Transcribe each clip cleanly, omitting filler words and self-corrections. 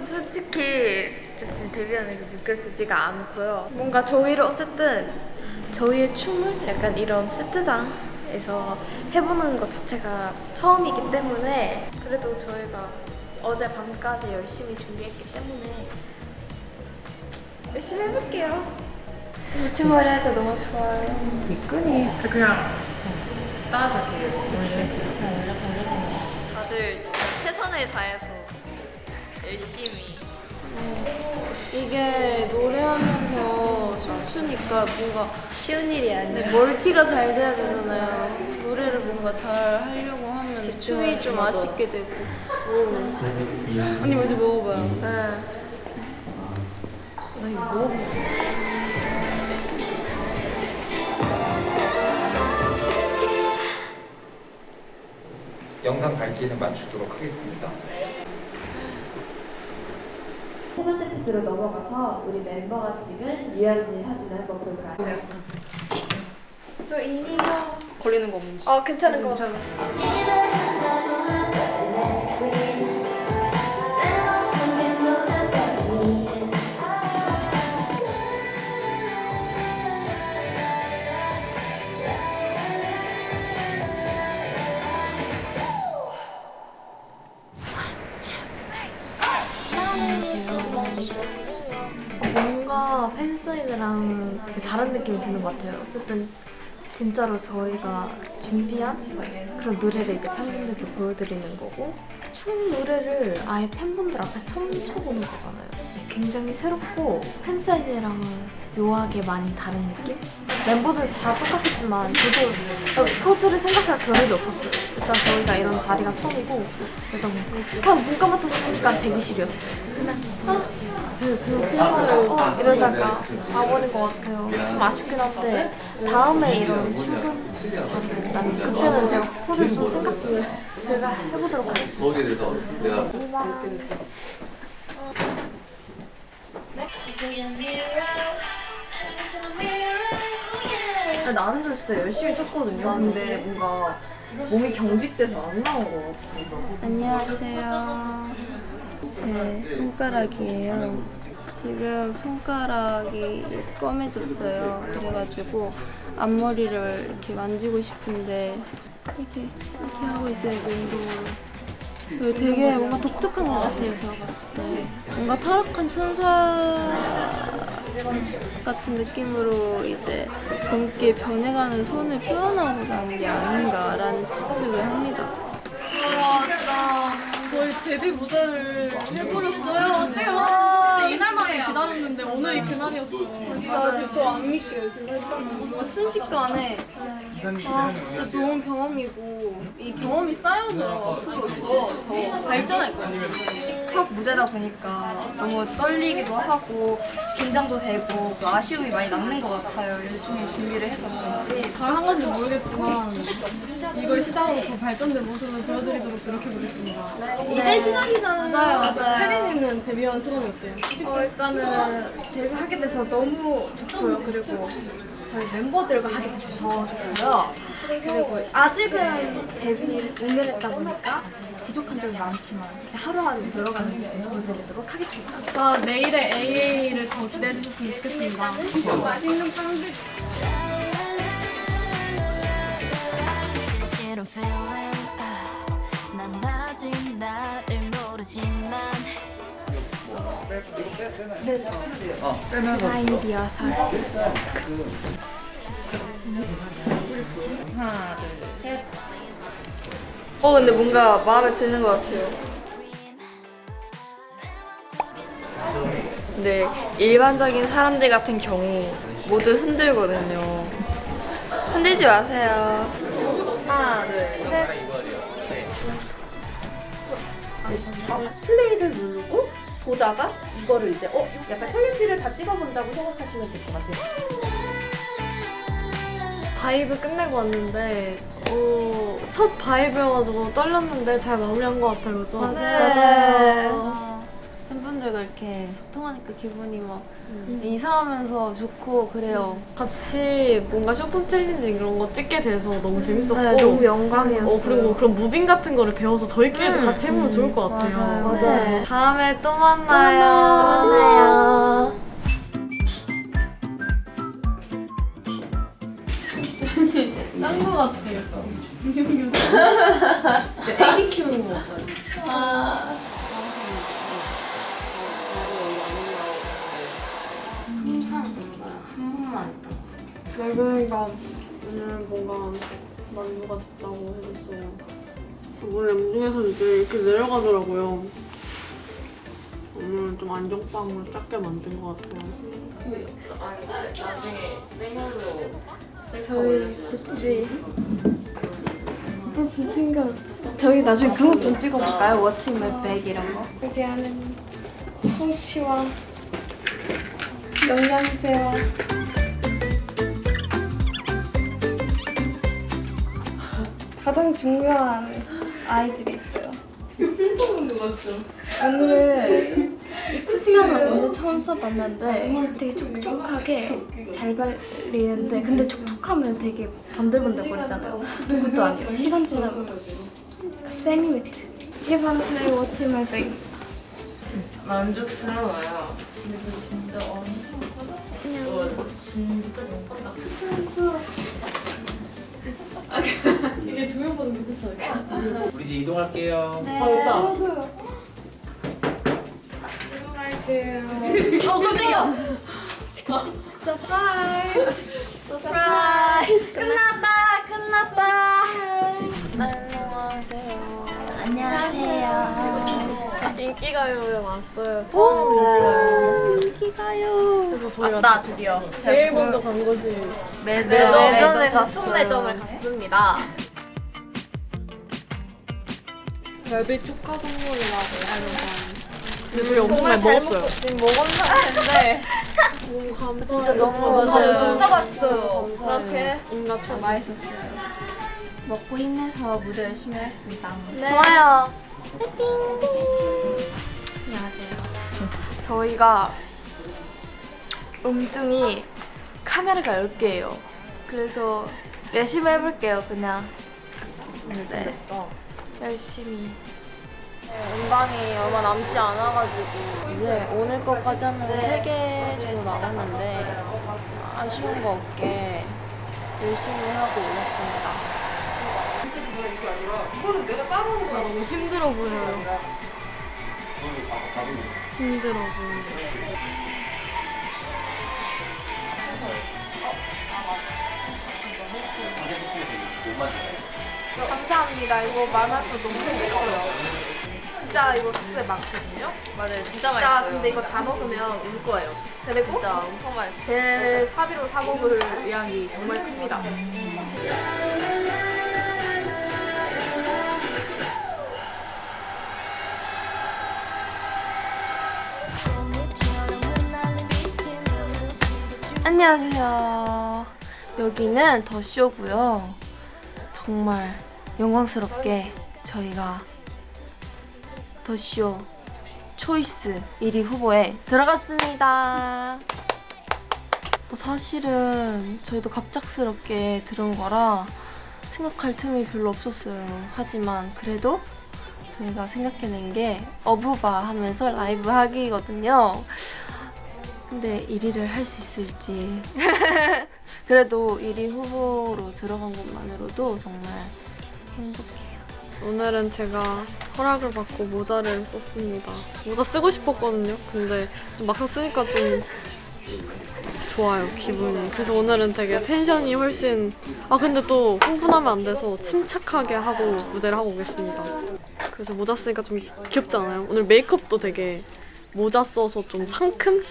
솔직히 지금 데뷔하는 게 느껴지지가 않고요. 뭔가 저희를 어쨌든 저희의 춤을 약간 이런 세트장에서 해보는 것 자체가 처음이기 때문에 그래도 저희가 어제 밤까지 열심히 준비했기 때문에 열심히 해볼게요. 붙임머리 할 때 너무 좋아요. 미끈이 그냥 따서 이렇게 올려주세요. 다들 진짜 최선을 다해서 열심히. 이게 노래하면서 춤추니까 뭔가 쉬운 일이 아니에요. 멀티가 잘 돼야 되잖아요. 노래를 뭔가 잘 하려고 하면 춤이 좀 아쉽게 되고. 언니 먼저 먹어봐요. 네. 나 이거 먹어보고. 영상 밝기는 맞추도록 하겠습니다. 세 번째 파트로 넘어가서 우리 멤버가 찍은 유연이 사진을 한번 볼까요? 저 인이요. 걸리는 거 없는지. 괜찮은 거. 뭔가 팬사인회랑 되게 다른 느낌이 드는 것 같아요. 어쨌든 진짜로 저희가 준비한 그런 노래를 이제 팬분들께 보여드리는 거고 춤 노래를 아예 팬분들 앞에서 처음 춰보는 거잖아요. 굉장히 새롭고 팬사인회랑은 묘하게 많이 다른 느낌? 멤버들 다 똑같겠지만 저도 포즈를 생각할 겨를이 없었어요. 일단 저희가 이런 자리가 처음이고 일단 그냥 눈 감았던 순간 대기실이었어요. 그냥 이러다가 와버린 것 같아요. 좀 아쉽긴 한데 다음에 이런 출근 자리보다는 그때는 제가 포즈를 좀 제가 해보도록 하겠습니다. 나름대로 진짜 열심히 췄거든요. 근데 뭔가 몸이 경직돼서 안 나온 것 같아요. 안녕하세요. 제 손가락이에요. 지금 손가락이 검해졌어요. 그래가지고 앞머리를 이렇게 만지고 싶은데 이렇게 하고 있어요. 윈도우로. 되게 뭔가 독특한 것 같아요. 제가 봤을 때 뭔가 타락한 천사 같은 느낌으로 이제 검게 변해가는 손을 표현하고자 하는 게 아닌가라는 추측을 합니다. 와 진짜 저희 데뷔 무대를 해버렸어요. 어때요? 이날만에 기다렸는데 오늘이 그날이었어요. 진짜 지금 저 안 믿겨요. 제가 일단 뭔가 순식간에 진짜 좋은 경험이고 이 경험이 쌓여서 앞으로 더 발전할 거예요. 첫 무대다 보니까 너무 떨리기도 하고 긴장도 되고 또 아쉬움이 많이 남는 것 같아요. 열심히 준비를 해서 그런지. 잘 한 건지 모르겠지만 이걸 시작으로 더 발전된 모습을 보여드리도록 노력해보겠습니다. 이제 시작이잖아요. 맞아요. 세린이는 데뷔한 소감이 어때요? 일단은 데뷔하게 돼서 너무 좋고요. 그리고 저희 멤버들과 하게 돼서 더 좋고요. 그리고 아직은 데뷔를 오늘 했다 보니까 부족한 점이 많지만 이제 하루하루 늘어가는 모습 보여드리도록 하겠습니다. 내일의 AA를 더 기대해주셨으면 좋겠습니다. 맛있는 빵들. 진실은 feeling 난 아직 나를 모르지만 아이디어 살. 하나, 둘, 셋. 근데 뭔가 마음에 드는 것 같아요. 근데 일반적인 사람들 같은 경우 모두 흔들거든요. 흔들지 마세요. 하나, 둘, 셋. 플레이를 누르고 보다가 이거를 이제 약간 챌린지를 다 찍어본다고 생각하시면 될 것 같아요. 바이브 끝내고 왔는데 첫 바이브여가지고 떨렸는데 잘 마무리한 것 같아요. 그죠? 맞아요. 팬분들 팬분들과 이렇게 소통하니까 기분이 막 이상하면서 좋고 그래요. 같이 뭔가 쇼폼 챌린지 이런 거 찍게 돼서 너무 재밌었고 네, 너무 영광이었어요. 그리고 그런 무빙 같은 거를 배워서 저희끼리도 같이 해보면 좋을 것 같아요. 맞아요. 다음에 또 만나요. 만나요. 딴거 같아요. 애기 키우는 거 같아요. 말그이가 오늘 뭔가 만두가 됐다고 해줬어요. 오늘 엠중에서 이제 이렇게 내려가더라고요. 오늘 좀 안정빵을 작게 만든 것 같아요. 저희 구찌 무슨 챙겨왔죠? 저희 나중에 그런 거 좀 찍어볼까요? 워칭 맥백 이런 거. 여기 안에는 꽁치와 영양제와 가장 중요한 아이들이 있어요. 오늘 이 쿠션을 오늘 처음 써봤는데 되게 촉촉하게 잘 발리는데 근데 촉촉하면 되게 번들번들 거리잖아요. 그것도 아니에요. 시간 지나면 세미 매트. 이게 바로 저희 워치 말백입니다. 만족스러워요. 근데 그거 진짜 엄청 크다. 진짜 못 봤다. 이게 조명보다 밑에서 우리 이제 이동할게요. 맞아요. 깜짝이야. 서프라이즈. 끝났다. 안녕하세요. 인기가요에 왔어요. 처음 인기가요. 그래서 저희가 맞다, 드디어. 제일 먼저 간 곳이 매점에 총 매점을 갔습니다. 별빛 축하 선물이라고 하려고 근데 저희 엄청 많이 먹었어요. 지금 먹었는데 진짜 너무 맞아요. 진짜 맛있어요. 이렇게 인가 참 맛있었어요. 먹고 힘내서 무대 열심히 하겠습니다. 좋아요. 안녕하세요. 저희가 음중이 카메라가 10개예요. 그래서 열심히 해볼게요, 그냥. 네. 열심히. 음방이 얼마 남지 않아가지고 이제 오늘 것까지 하면 3개 정도 남았는데 아쉬운 거 없게 열심히 하고 오겠습니다. 저 너무 힘들어 보여요. 힘들어 보여요. 감사합니다. 이거 많아서 너무 좋았어요. 진짜 이거 숙제 많거든요. 맞아요, 진짜 진짜 맛있어요. 근데 이거 다 먹으면 울 거예요. 그리고 진짜 엄청 맛있어요. 제 사비로 사 먹을 양이 정말 큽니다. 꽃잎처럼 흩날린 빛이 눈부시게 주 안녕하세요. 여기는 더쇼고요. 정말 영광스럽게 저희가 더쇼 초이스 1위 후보에 들어갔습니다. 사실은 저희도 갑작스럽게 들은 거라 생각할 틈이 별로 없었어요. 하지만 그래도 저희가 생각해낸 게 어부바 하면서 라이브 하기거든요. 근데 1위를 할 수 있을지 그래도 1위 후보로 들어간 것만으로도 정말 행복해요. 오늘은 제가 허락을 받고 모자를 썼습니다. 모자 쓰고 싶었거든요. 근데 좀 막상 쓰니까 좀 좋아요, 기분이. 그래서 오늘은 되게 텐션이 훨씬 근데 또 흥분하면 안 돼서 침착하게 하고 무대를 하고 오겠습니다. 그래서 모자 쓰니까 좀 귀엽지 않아요? 오늘 메이크업도 되게 모자 써서 좀 상큼합니다.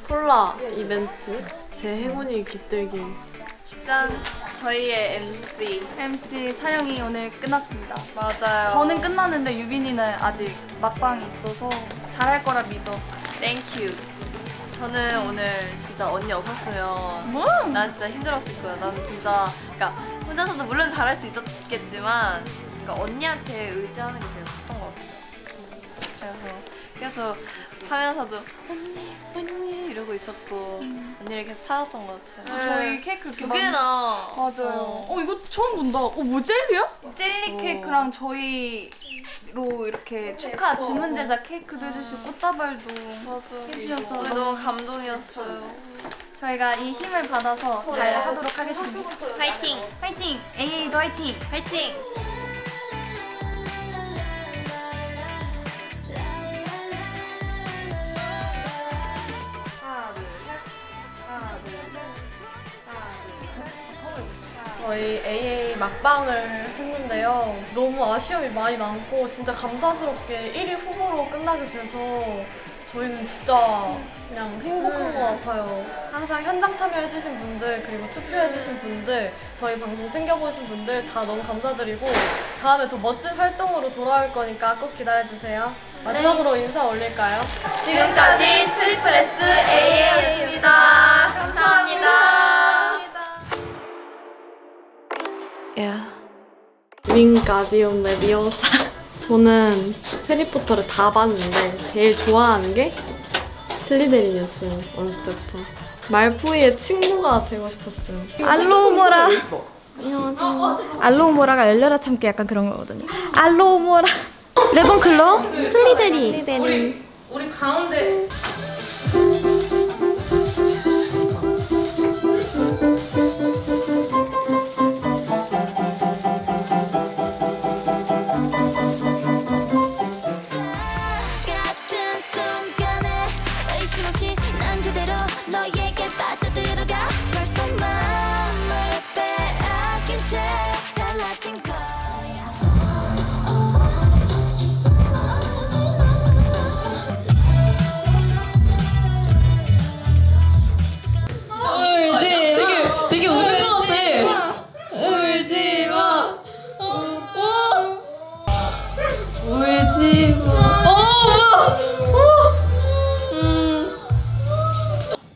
폴라 이벤트 제 행운이 깃들길. 짠! 저희의 MC 촬영이 오늘 끝났습니다. 맞아요. 저는 끝났는데 유빈이는 아직 막방이 있어서 잘할 거라 믿어. 땡큐. 저는 오늘 진짜 언니 없었으면 난 진짜 힘들었을 거야. 난 진짜 그러니까 혼자서도 물론 잘할 수 있었겠지만 그러니까 언니한테 의지하는 게 되게 컸던 것 같아요. 그래서 하면서도 언니 이러고 있었고 언니를 계속 찾았던 것 같아요. 저희 케이크를 두 개나 맞아요. 이거 처음 본다. 뭐 젤리야? 젤리 케이크랑 저희로 이렇게 축하 주문 제작 케이크도 해주시고 꽃다발도 해주셔서 오늘 너무 감동이었어요. 저희가 이 힘을 받아서 잘 하도록 하겠습니다. 파이팅! 화이팅! AA도 화이팅! 파이팅! 저희 AA 막방을 했는데요. 너무 아쉬움이 많이 남고 진짜 감사스럽게 1위 후보로 끝나게 돼서 저희는 진짜 그냥 행복한 것 같아요. 항상 현장 참여해주신 분들 그리고 투표해주신 분들 저희 방송 챙겨보신 분들 다 너무 감사드리고 다음에 더 멋진 활동으로 돌아올 거니까 꼭 기다려주세요. 마지막으로 인사 올릴까요? 지금까지 트리플 S AA였습니다. 감사합니다. 윙가디움 레비오사. 저는 해리포터를 다 봤는데 제일 좋아하는 게 슬리데린이었어요. 어렸을 때부터. 말포이의 친구가 되고 싶었어요. 알로우모라. 안녕하세요. 알로우모라가 열려라 참깨 약간 그런 거거든요. 알로우모라. 레몬클로 슬리데린. 우리 가운데 같은 순간에 의심 없이 난 그대로 너에게 빠져들어가 벌써 마음을 빼앗긴 채 달라진 거야. 되게 우는 것 같아. 울지 마. 울지 마.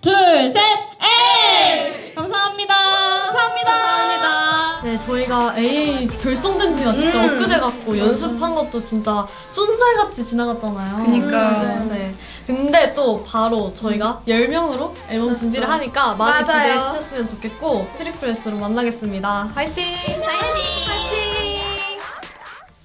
둘, 셋, 에이! 감사합니다. 감사합니다. 네, 저희가 AA 결성된 지가 진짜 엊그제 같고 연습한 것도 진짜 쏜살같이 지나갔잖아요. 그니까요. 네. 근데 또 바로 저희가 10명으로 앨범 준비를 하니까 많이 기대해 주셨으면 좋겠고 트리플 S로 만나겠습니다. 화이팅! 파이팅!